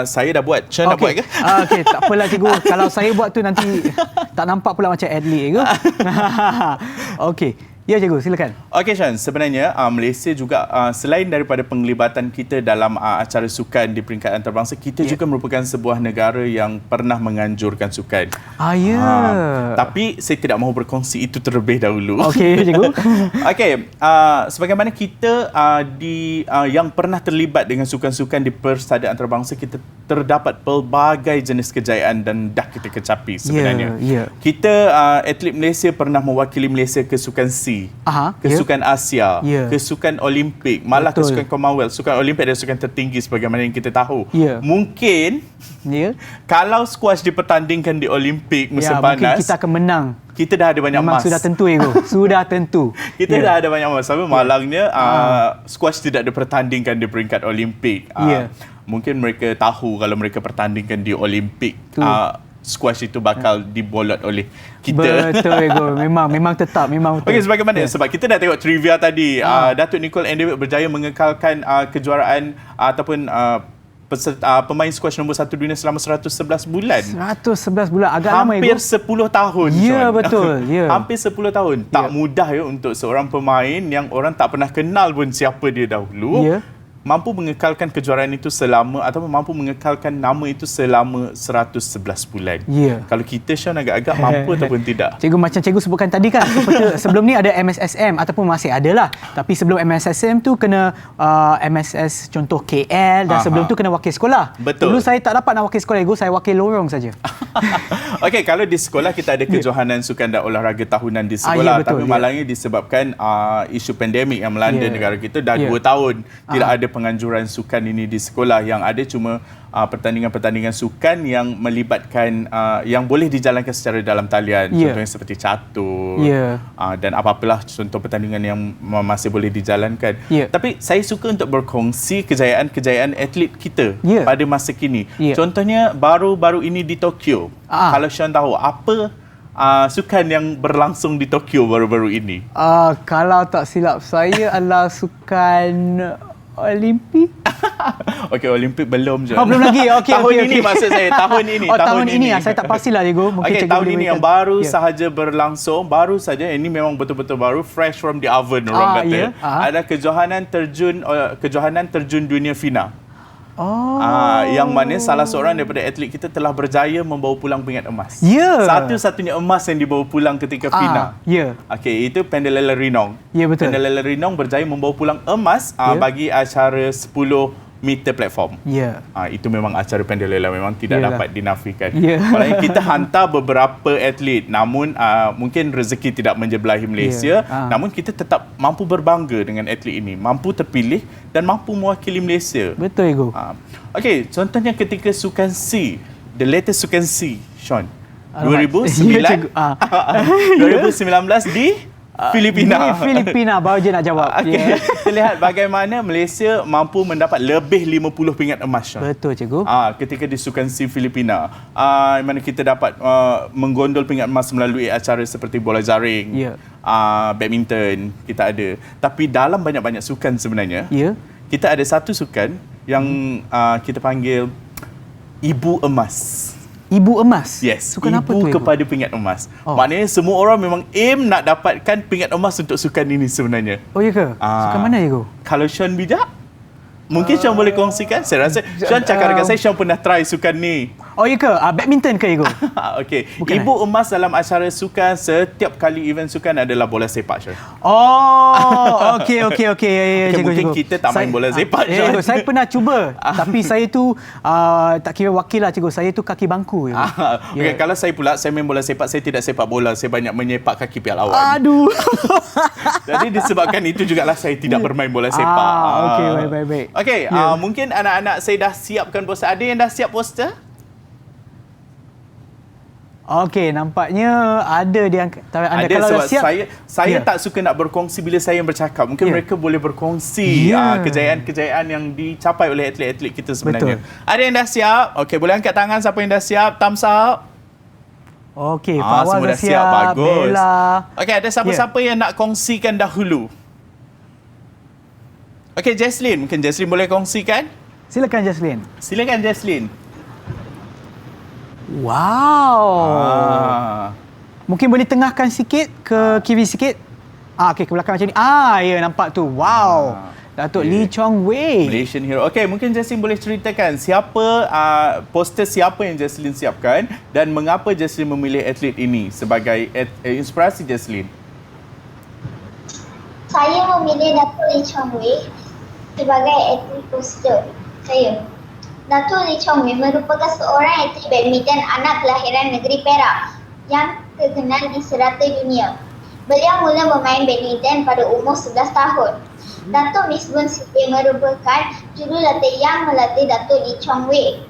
D: Saya dah buat. Sean dah buat ke?
C: Okey, tak apalah cikgu. Kalau saya buat tu nanti tak nampak pula macam atlet cikgu. Okey. Ya cikgu, silakan.
D: Okey Sean, sebenarnya Malaysia juga selain daripada penglibatan kita dalam acara sukan di peringkat antarabangsa, kita juga merupakan sebuah negara yang pernah menganjurkan sukan. Tapi saya tidak mahu berkongsi itu terlebih dahulu.
C: Okey cikgu.
D: Okey, sebagaimana kita yang pernah terlibat dengan sukan-sukan di persada antarabangsa, kita terdapat pelbagai jenis kejayaan dan dah kita kecapi sebenarnya. Kita atlet Malaysia pernah mewakili Malaysia ke sukan SEA, ke sukan Asia, ke sukan Olimpik, malah ke sukan Commonwealth. Sukan Olimpik adalah sukan tertinggi sebagaimana yang kita tahu. Mungkin kalau squash dipertandingkan di Olimpik musim panas,
C: mungkin kita akan menang.
D: Kita dah ada banyak emas.
C: Sudah tentu ego. Sudah tentu.
D: Kita dah ada banyak emas. Tapi malangnya squash tidak dipertandingkan di peringkat Olimpik. Mungkin mereka tahu kalau mereka pertandingkan di Olimpik, squash itu bakal dibolot oleh kita.
C: Betul ego. Memang tetap memang betul.
D: Okey, sebagaimana sebab kita dah tengok trivia tadi, Datuk Nicole and David berjaya mengekalkan kejuaraan ataupun pemain squash nombor 1 dunia selama 111 bulan.
C: 111 bulan, agak lama
D: hampir 10 tahun.
C: Ya betul.
D: Hampir 10 tahun. Tak mudah untuk seorang pemain yang orang tak pernah kenal pun siapa dia dahulu. Mampu mengekalkan kejuaraan itu selama ataupun mampu mengekalkan nama itu selama 111 bulan. Kalau kita Sean agak-agak mampu ataupun tidak.
C: Cikgu macam cikgu sebutkan tadi kan, sebelum ni ada MSSM ataupun masih ada lah. Tapi sebelum MSSM tu kena MSS contoh KL dan sebelum tu kena wakil sekolah.
D: Betul.
C: Dulu saya tak dapat nak wakil sekolah cikgu, saya wakil lorong saja.
D: Okey, kalau di sekolah kita ada kejohanan sukan dan olahraga tahunan di sekolah, tapi malangnya disebabkan isu pandemik yang melanda negara kita dah 2 tahun tidak ada penganjuran sukan ini di sekolah. Yang ada cuma pertandingan-pertandingan sukan yang melibatkan yang boleh dijalankan secara dalam talian, contohnya seperti catur dan apa-apalah contoh pertandingan yang masih boleh dijalankan. Tapi saya suka untuk berkongsi kejayaan-kejayaan atlet kita pada masa kini. Contohnya baru-baru ini di Tokyo. Kalau Sean tahu apa sukan yang berlangsung di Tokyo baru-baru ini?
C: Kalau tak silap saya adalah sukan Olimpik.
D: Okey, Olimpik belum je.
C: Belum lagi. Okey,
D: tahun ini maksud saya, tahun ini.
C: Tahun ini saya tak pastilah cikgu. Mungkin
D: okey, tahun ini yang baru sahaja berlangsung, baru saja, ini memang betul-betul baru, fresh from the oven orang kata. Ada kejohanan terjun dunia FINA. Yang mana salah seorang daripada atlet kita telah berjaya membawa pulang pingat emas. Satu-satunya emas yang dibawa pulang ketika FINA. Okey, itu Pendelela Rinong.
C: Betul.
D: Pendelela Rinong berjaya membawa pulang emas bagi acara 10 meter platform. Itu memang acara Pendelela memang tidak dapat dinafikan. Maksudnya kita hantar beberapa atlet, namun mungkin rezeki tidak menjebelahi Malaysia, namun kita tetap mampu berbangga dengan atlet ini, mampu terpilih dan mampu mewakili Malaysia.
C: Betul Ego.
D: Okey, contohnya ketika sukan SEA, the latest sukan SEA, Sean, 2009
C: Ya, cikgu.
D: 2019 di Filipina.
C: Di Filipina, baru je nak jawab.
D: Okay. Kita lihat bagaimana Malaysia mampu mendapat lebih 50 pingat emas. Sean.
C: Betul, cikgu.
D: Ketika di Sukan SEA Filipina, mana kita dapat menggondol pingat emas melalui acara seperti bola jaring,
C: Ya.
D: badminton, kita ada. Tapi dalam banyak-banyak sukan sebenarnya,
C: Ya.
D: kita ada satu sukan yang kita panggil Ibu Emas.
C: Ibu emas?
D: Yes,
C: Sukan apa tu,
D: ibu
C: Ibu?
D: kepada pingat emas.
C: Oh.
D: Maknanya semua orang memang aim nak dapatkan pingat emas untuk sukan ini sebenarnya.
C: Oh, ya ke? Sukan mana, cikgu?
D: Kalau Sean bijak, mungkin Sean boleh kongsikan. Saya rasa Sean cakap dengan saya, Sean pernah try sukan ni.
C: Oh, ya ke? Badminton ke, cikgu?
D: Okey.
C: Bukan,
D: Ibu emas dalam acara sukan, setiap kali event sukan adalah bola sepak, Sean.
C: Oh, okey. Ya,
D: Okay,
C: cikgu,
D: mungkin
C: cikgu.
D: kita tak main bola sepak,
C: Ya,
D: Sean.
C: cikgu, saya pernah cuba. Tapi saya tu tak kira wakil lah, cikgu. Saya tu kaki bangku. Cikgu.
D: Okay, kalau saya pula, saya main bola sepak, saya tidak sepak bola. Saya banyak menyepak kaki pihak lawan.
C: Aduh.
D: Jadi disebabkan itu jugalah saya tidak bermain bola sepak.
C: Okey, baik.
D: Okey, mungkin anak-anak saya dah siapkan poster. Ada yang dah siap poster?
C: Okey, nampaknya ada di anda.
D: Ada
C: Kalau
D: sebab
C: dah siap,
D: saya tak suka nak berkongsi bila saya yang bercakap. Mungkin mereka boleh berkongsi kejayaan-kejayaan yang dicapai oleh atlet-atlet kita sebenarnya.
C: Betul.
D: Ada yang dah siap? Okey, boleh angkat tangan siapa yang dah siap? Thumbs up.
C: Okey, Fawaz
D: semua
C: dah siap.
D: Bagus.
C: Bella.
D: Okey, ada siapa-siapa yang nak kongsikan dahulu? Okey, Jaslyn. Mungkin Jaslyn boleh kongsikan?
C: Silakan, Jaslyn.
D: Silakan, Jaslyn.
C: Wow. Mungkin boleh tengahkan sikit ke kiri sikit. Okey, ke belakang macam ni. Ya, nampak tu. Wow. Datuk Lee Chong Wei.
D: Malaysian hero. Okey, mungkin Jaslyn boleh ceritakan siapa poster siapa yang Jaslyn siapkan dan mengapa Jaslyn memilih atlet ini sebagai inspirasi Jaslyn?
H: Saya memilih Datuk Lee Chong Wei sebagai atlet poster saya. Datuk Lee Chong Wei merupakan seorang atlet badminton anak kelahiran negeri Perak yang terkenal di serata dunia. Beliau mula bermain badminton pada umur 11 tahun. Datuk Misbun Siti merupakan jurulatih yang melatih Datuk Lee Chong Wei.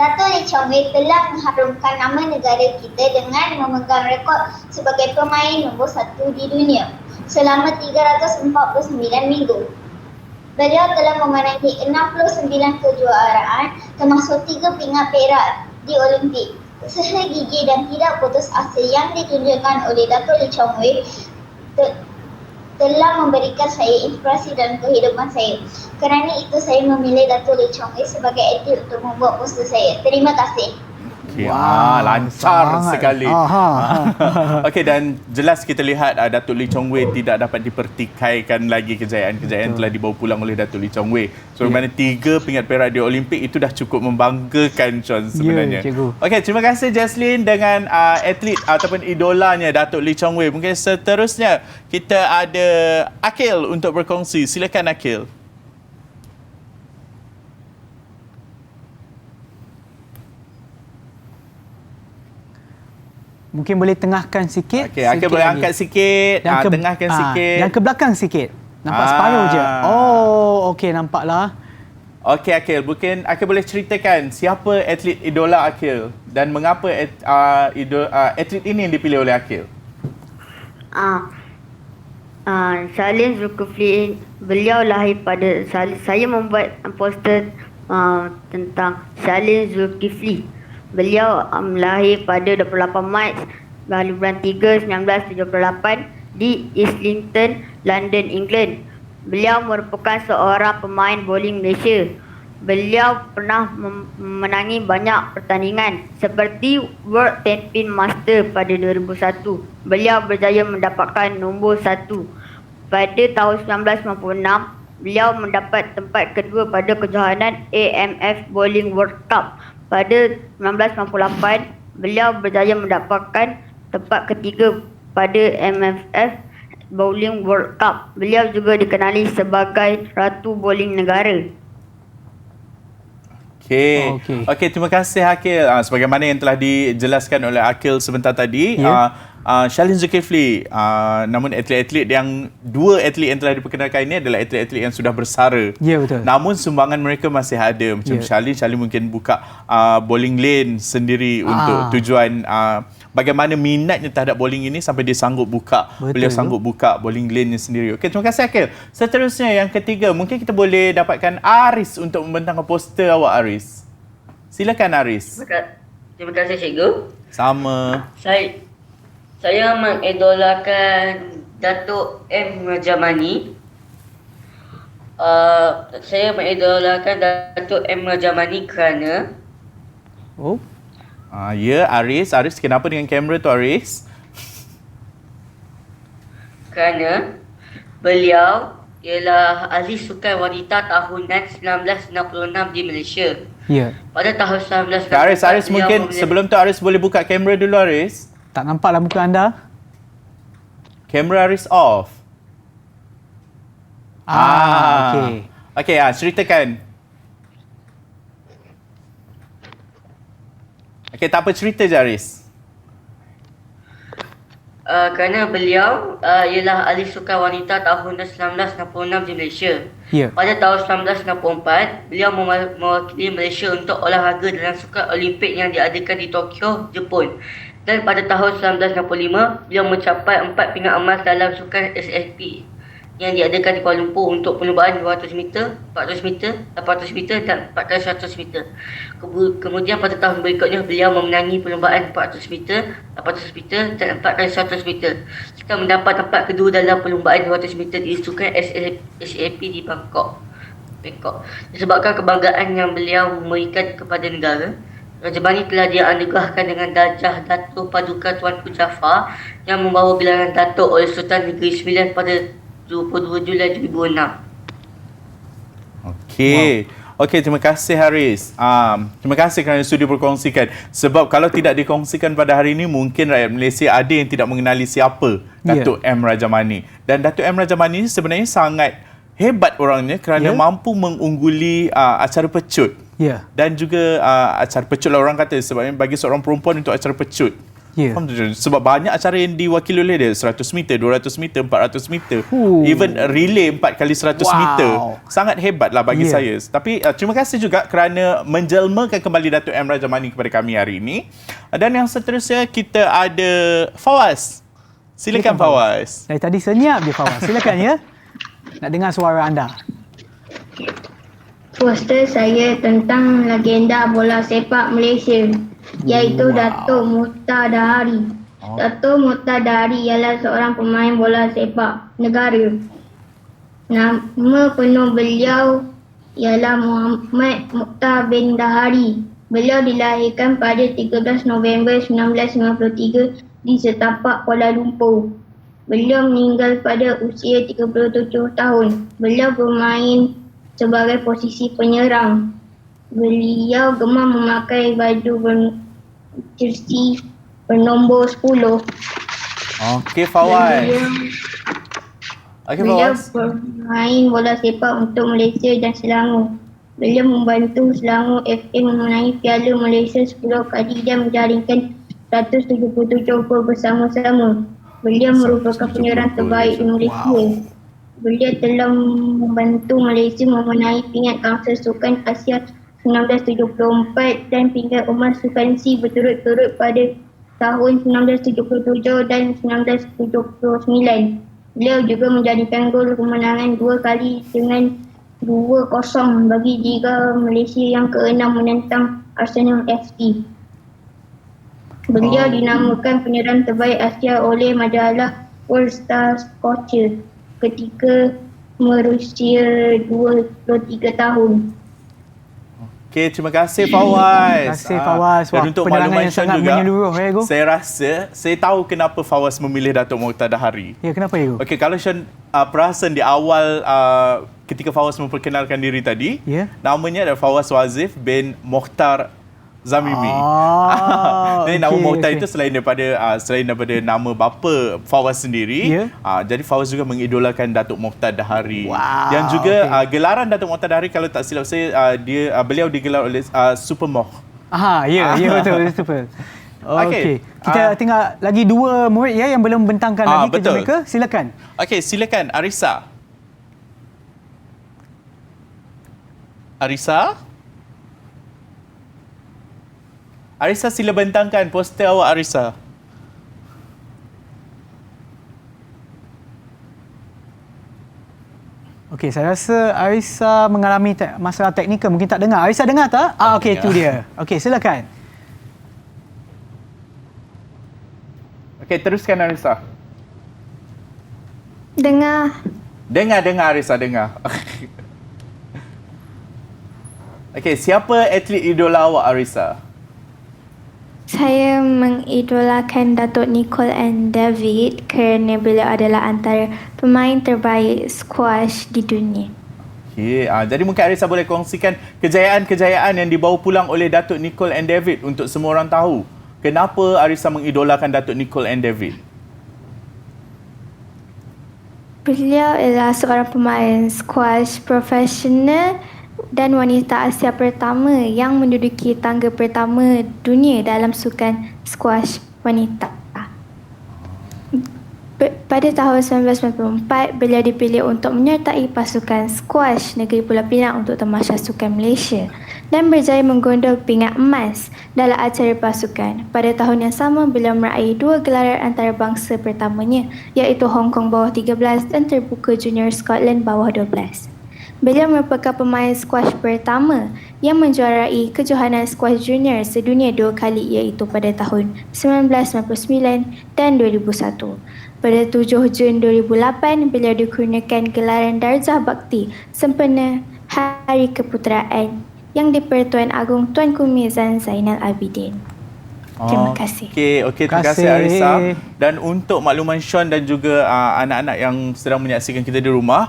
H: Datuk Lee Chong Wei telah mengharumkan nama negara kita dengan memegang rekod sebagai pemain nombor 1 di dunia selama 349 minggu. Beliau telah memenangi 69 kejuaraan termasuk 3 pingat perak di Olimpik. Usaha gigih dan tidak putus asa yang ditunjukkan oleh Datuk Lee Chong Wei telah memberikan saya inspirasi dalam kehidupan saya. Kerana itu saya memilih Datuk Lee Chong Wei sebagai atlet untuk membuat poster saya. Terima kasih.
D: Okay, lancar sekali. Okey, dan jelas kita lihat Datuk Lee Chong Wei tidak dapat dipertikaikan lagi kejayaan-kejayaan telah dibawa pulang oleh Datuk Lee Chong Wei. So, mana 3 pingat perak di Olimpik itu dah cukup membanggakan Sean sebenarnya. Okey, terima kasih Jaslyn dengan atlet ataupun idolanya Datuk Lee Chong Wei. Mungkin seterusnya kita ada Akil untuk berkongsi. Silakan Akil.
C: Mungkin boleh tengahkan sikit.
D: Okey, Akil boleh angkat sikit, tengahkan sikit.
C: Dan ke belakang sikit. Nampak separuh je. Oh, okey, nampaklah.
D: Okey Akil, mungkin Akil boleh ceritakan siapa atlet idola Akil dan mengapa atlet ini yang dipilih oleh Akil?
E: Salim Zulkifli, beliau lahir pada saya membuat poster tentang Salim Zulkifli. Beliau lahir pada 28 Mac bulan 3 1978 di Islington, London, England. Beliau merupakan seorang pemain bowling Malaysia. Beliau pernah memenangi banyak pertandingan seperti World Champion Master pada 2001. Beliau berjaya mendapatkan nombor 1. Pada tahun 1996, beliau mendapat tempat kedua pada kejohanan AMF Bowling World Cup. Pada 1998, beliau berjaya mendapatkan tempat ketiga pada MFF Bowling World Cup. Beliau juga dikenali sebagai Ratu Bowling Negara.
D: Okey, terima kasih Akil. Sebagaimana yang telah dijelaskan oleh Akil sebentar tadi, Shalin Zulkifli. Namun atlet-atlet dua atlet yang telah diperkenalkan ini adalah atlet-atlet yang sudah bersara.
C: Ya, betul.
D: Namun sumbangan mereka masih ada. Macam Shalin mungkin buka bowling lane sendiri untuk tujuan bagaimana minatnya terhadap bowling ini sampai dia sanggup buka. Beliau sanggup buka bowling lane sendiri. Okey, terima kasih Akil. Seterusnya yang ketiga, mungkin kita boleh dapatkan Aris untuk membentangkan poster awak, Aris. Silakan Aris.
I: Terima kasih cikgu.
D: Sama.
I: Saya mengidolakan Datuk M. Rajamani. Saya mengidolakan Datuk M. Rajamani kerana
D: Ya, Aris. Aris, kenapa dengan kamera tu, Aris?
I: Kerana beliau ialah ahli sukan wanita tahunan 1966 di Malaysia.
C: Ya.
I: Pada tahun 1964,
D: Aris mungkin sebelum tu Aris boleh buka kamera dulu, Aris.
C: Tak nampaklah muka anda.
D: Kamera Aris off.
C: Okey.
D: Okey, ceritakan. Okey, tak apa, cerita je Aris.
I: Kerana beliau ialah ahli sukan wanita tahun 1966 di Malaysia.
C: Ya.
I: Pada tahun 1964, beliau mewakili Malaysia untuk olahraga dalam sukan Olimpik yang diadakan di Tokyo, Jepun. Dan pada tahun 1965, beliau mencapai 4 pingat emas dalam sukan SFP yang diadakan di Kuala Lumpur untuk perlumbaan 200 meter, 400 meter, 800 meter dan 4x100 meter. Kemudian pada tahun berikutnya, beliau memenangi perlumbaan 400 meter, 800 meter dan 4x100 meter. Serta mendapat tempat kedua dalam perlumbaan 200 meter di sukan SAP di Bangkok. Disebabkan kebanggaan yang beliau memberikan kepada negara, Rajamani telah dianugerahkan dengan darjah Datuk Paduka Tuanku Jaafar yang membawa gelaran Datuk oleh Sultan Negeri Sembilan pada 22 Julai 2006.
D: Okey. Okey, terima kasih Haris. Terima kasih kerana sudi berkongsikan. Sebab kalau tidak dikongsikan pada hari ini, mungkin rakyat Malaysia ada yang tidak mengenali siapa Datuk M. Rajamani. Dan Datuk M. Rajamani sebenarnya sangat hebat orangnya kerana mampu mengungguli acara pecut. Dan juga acara pecut lah orang kata, sebabnya bagi seorang perempuan untuk acara pecut. Sebab banyak acara yang diwakili oleh dia, 100 meter, 200 meter, 400 meter, even relay 4x100 meter. Sangat hebat lah bagi saya. Tapi terima kasih juga kerana menjelmakan kembali Datuk M. Rajamani kepada kami hari ini. Dan yang seterusnya kita ada Fawaz. Silakan Fawaz.
C: Dari tadi senyap je Fawaz. Silakan ya. Nak dengar suara anda.
G: Poster saya tentang legenda bola sepak Malaysia, iaitu Datuk Mohtar Dahari. Datuk Mohtar Dahari ialah seorang pemain bola sepak negara. Nama penuh beliau ialah Muhammad Mohtar bin Dahari. Beliau dilahirkan pada 13 November 1993 di Setapak, Kuala Lumpur. Beliau meninggal pada usia 37 tahun. Beliau bermain sebagai posisi penyerang. Beliau gemar memakai baju jersey bernombor 10.
D: Okey Fawaz.
G: Beliau bermain bola sepak untuk Malaysia dan Selangor. Beliau membantu Selangor FA memenangi Piala Malaysia 10 kali dan menjaringkan 177 gol bersama-sama. Beliau merupakan penyerang terbaik di Malaysia. Beliau telah membantu Malaysia memenangi pingat Kangsar Sukan Asia 1974 dan pingat emas Sukan C berturut-turut pada tahun 1977 dan 1979. Beliau juga menjadikan gol kemenangan 2 kali dengan 2-0 bagi Liga Malaysia yang ke-6 menentang Arsenal FC. Beliau dinamakan penyerang terbaik Asia oleh majalah World Star Scorcher ketika berusia 23 tahun.
D: Okey, terima kasih Fawaz.
C: Terima kasih Fawaz.
D: Dan untuk
C: penerangan
D: makluman
C: yang sangat
D: juga,
C: menyeluruh Ego.
D: saya rasa, saya tahu kenapa Fawaz memilih Datuk Mohtar Dahari.
C: Ya, kenapa Ego?
D: Okey, kalau Sean perasan di awal ketika Fawaz memperkenalkan diri tadi, namanya adalah Fawaz Wazif bin Mohtar Zamimi. Jadi nama Mohtar itu selain daripada nama bapa Fawaz sendiri, jadi Fawaz juga mengidolakan Datuk Mohtar Dahari. Yang juga gelaran Datuk Mohtar Dahari, kalau tak silap saya, beliau digelar oleh Super Moh.
C: Ya betul, super. Okey. Kita tinggal lagi 2 murid ya yang belum bentangkan lagi kerja
D: betul.
C: mereka. Silakan.
D: Okey, silakan Arisa. Arisa sila bentangkan poster awak Arisa.
C: Okey, saya rasa Arisa mengalami masalah teknikal, mungkin tak dengar. Arisa dengar tak? Okey, itu dia. Okey, silakan.
D: Okey, teruskan Arisa.
K: Dengar.
D: Dengar Arisa, dengar. Okey, siapa atlet idola awak Arisa?
K: Saya mengidolakan Datuk Nicole and David kerana beliau adalah antara pemain terbaik squash di dunia.
D: Okey, jadi mungkin Arisa boleh kongsikan kejayaan-kejayaan yang dibawa pulang oleh Datuk Nicole and David untuk semua orang tahu. Kenapa Arisa mengidolakan Datuk Nicole and David?
K: Beliau adalah seorang pemain squash profesional dan wanita Asia pertama yang menduduki tangga pertama dunia dalam sukan squash wanita. Pada tahun 1994, beliau dipilih untuk menyertai pasukan squash Negeri Pulau Pinang untuk Tamasya Sukan Malaysia dan berjaya menggondol pingat emas dalam acara pasukan. Pada tahun yang sama, beliau meraih 2 gelaran antarabangsa pertamanya, iaitu Hong Kong bawah 13 dan Terbuka Junior Scotland bawah 12. Beliau merupakan pemain squash pertama yang menjuarai kejohanan squash junior sedunia 2 kali, iaitu pada tahun 1999 dan 2001. Pada 7 Jun 2008, beliau dikurniakan gelaran Darjah Bakti sempena Hari Keputeraan yang di-Pertuan Agong Tuanku Mizan Zainal Abidin. Terima kasih.
D: Okey, terima kasih Arisa. Dan untuk makluman Sean dan juga anak-anak yang sedang menyaksikan kita di rumah,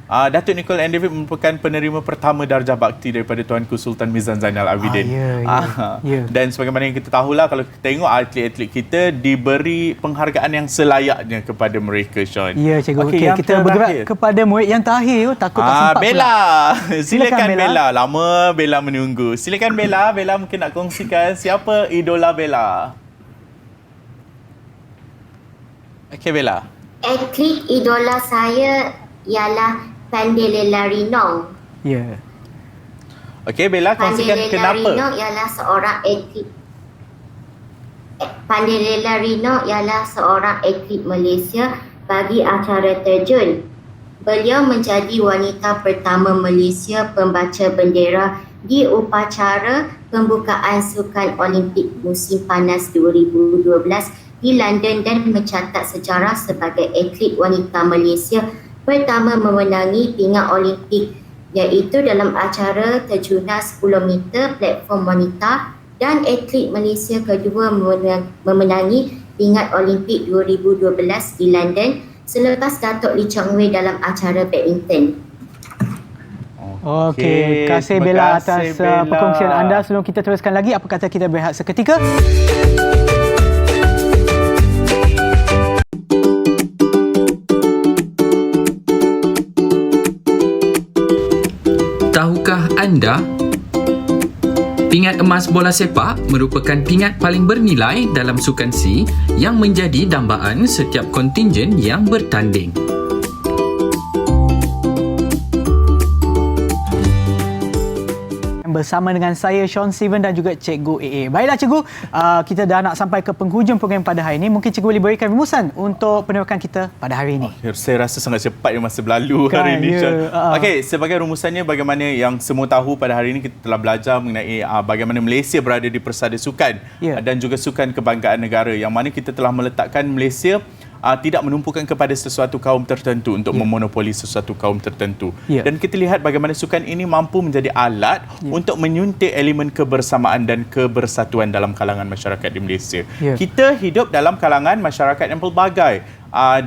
D: Datuk Nicole and David merupakan penerima pertama Darjah Bakti daripada Tuanku Sultan Mizan Zainal Abidin. Dan sebagaimana yang kita tahulah, kalau kita tengok atlet-atlet kita diberi penghargaan yang selayaknya kepada mereka, Sean.
C: Ya, cikgu. Okey, kita bergerak kepada murid yang terakhir. Takut tak sempat
D: Bella.
C: pula.
D: Silakan Bella. Lama Bella menunggu. Silakan Bella. Bella mungkin nak kongsikan siapa idola Bella. Okey, Bella.
F: Atlet idola saya ialah Pandelela Rinong.
C: Ya.
D: Okey, Bella kongsikan kenapa.
F: Rinong ialah seorang atlet. Pandelela Rinong ialah seorang atlet Malaysia bagi acara terjun. Beliau menjadi wanita pertama Malaysia pembaca bendera di upacara pembukaan Sukan Olimpik Musim Panas 2012 di London dan mencatat sejarah sebagai atlet wanita Malaysia pertama memenangi pingat Olimpik, iaitu dalam acara terjunan 10 meter platform wanita, dan atlet Malaysia kedua memenangi pingat Olimpik 2012 di London selepas Datuk Lee Chong Wei dalam acara badminton.
C: Okey, terima kasih Bella atas perkongsian anda. Sebelum kita teruskan lagi, apa kata kita berehat seketika?
J: Tahukah anda, pingat emas bola sepak merupakan pingat paling bernilai dalam sukan C yang menjadi dambaan setiap kontingen yang bertanding.
C: Bersama dengan saya, Sean Steven dan juga Cikgu AA. Baiklah Cikgu, kita dah nak sampai ke penghujung program pada hari ini. Mungkin Cikgu boleh berikan rumusan untuk penerokan kita pada hari ini.
D: Saya rasa sangat cepat yang masa berlalu hari ini, Sean. Okey, sebagai rumusannya, bagaimana yang semua tahu pada hari ini, kita telah belajar mengenai bagaimana Malaysia berada di persada sukan dan juga sukan kebanggaan negara, yang mana kita telah meletakkan Malaysia tidak menumpukan kepada sesuatu kaum tertentu untuk memonopoli sesuatu kaum tertentu. Dan kita lihat bagaimana sukan ini mampu menjadi alat untuk menyuntik elemen kebersamaan dan kebersatuan dalam kalangan masyarakat di Malaysia. Kita hidup dalam kalangan masyarakat yang pelbagai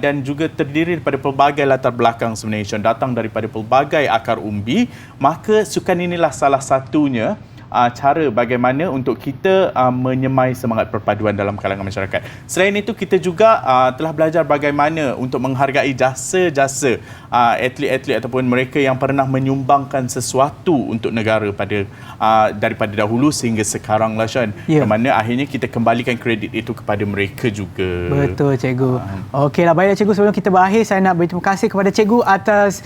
D: dan juga terdiri daripada pelbagai latar belakang sebenarnya, datang daripada pelbagai akar umbi. Maka sukan inilah salah satunya cara bagaimana untuk kita menyemai semangat perpaduan dalam kalangan masyarakat. Selain itu, kita juga telah belajar bagaimana untuk menghargai jasa-jasa atlet-atlet ataupun mereka yang pernah menyumbangkan sesuatu untuk negara daripada dahulu sehingga sekarang lah, Sean.
C: Ya.
D: Di mana akhirnya kita kembalikan kredit itu kepada mereka juga.
C: Betul, Cikgu. Okeylah, baiklah Cikgu, sebelum kita berakhir, saya nak berterima kasih kepada Cikgu atas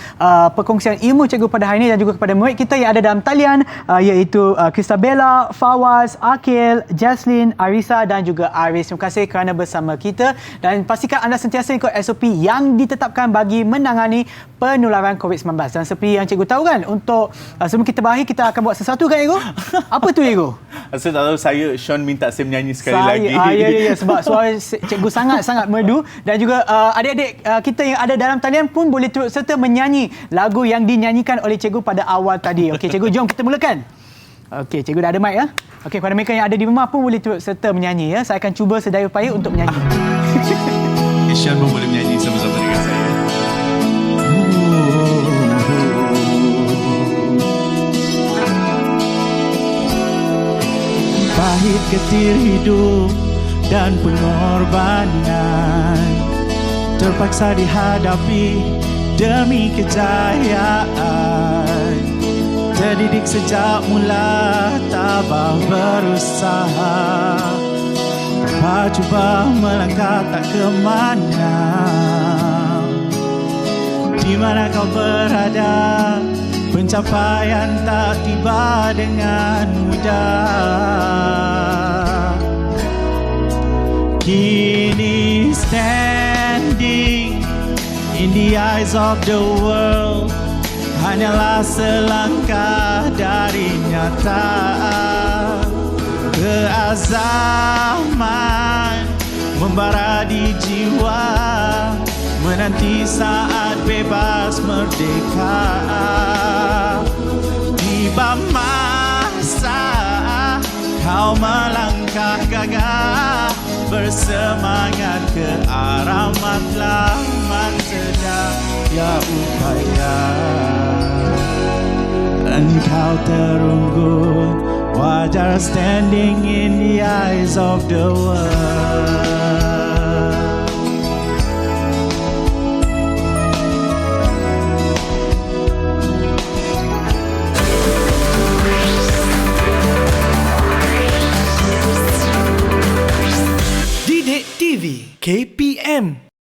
C: perkongsian ilmu Cikgu pada hari ini dan juga kepada murid kita yang ada dalam talian, iaitu Christabella, Fawaz, Akil, Jaslyn, Arisa dan juga Aris. Terima kasih kerana bersama kita dan pastikan anda sentiasa ikut SOP yang ditetapkan bagi menangani penularan COVID-19. Dan seperti yang Cikgu tahu kan, untuk sebelum kita berakhir, kita akan buat sesuatu kan, Cikgu? Apa tu, Cikgu?
D: Saya tak tahu, Sean minta saya menyanyi sekali lagi.
C: Ya, sebab suara Cikgu sangat-sangat merdu dan juga adik-adik kita yang ada dalam talian pun boleh turut serta menyanyi lagu yang dinyanyikan oleh Cikgu pada awal tadi. Okey, Cikgu, jom kita mulakan. Okey, Cikgu dah ada mic ya. Okey, kepada mereka yang ada di rumah pun boleh turut serta menyanyi ya. Saya akan cuba sedaya upaya untuk menyanyi.
D: Sean pun boleh menyanyi sama-sama dengan saya.
B: Pahit getir hidup dan pengorbanan terpaksa dihadapi demi kejayaan. Terdidik sejak mula, tabah berusaha, cuba melangkah tak ke mana. Di mana kau berada, pencapaian tak tiba dengan mudah. Kini standing in the eyes of the world, hanyalah selangkah dari nyata. Keazaman membara di jiwa, menanti saat bebas merdeka. Tiba masa kau melangkah gagah, bersemangat ke arah matlamat sedaya upaya. Engkau terunggul, wajar standing in the eyes of the world.
A: Didik TV KPM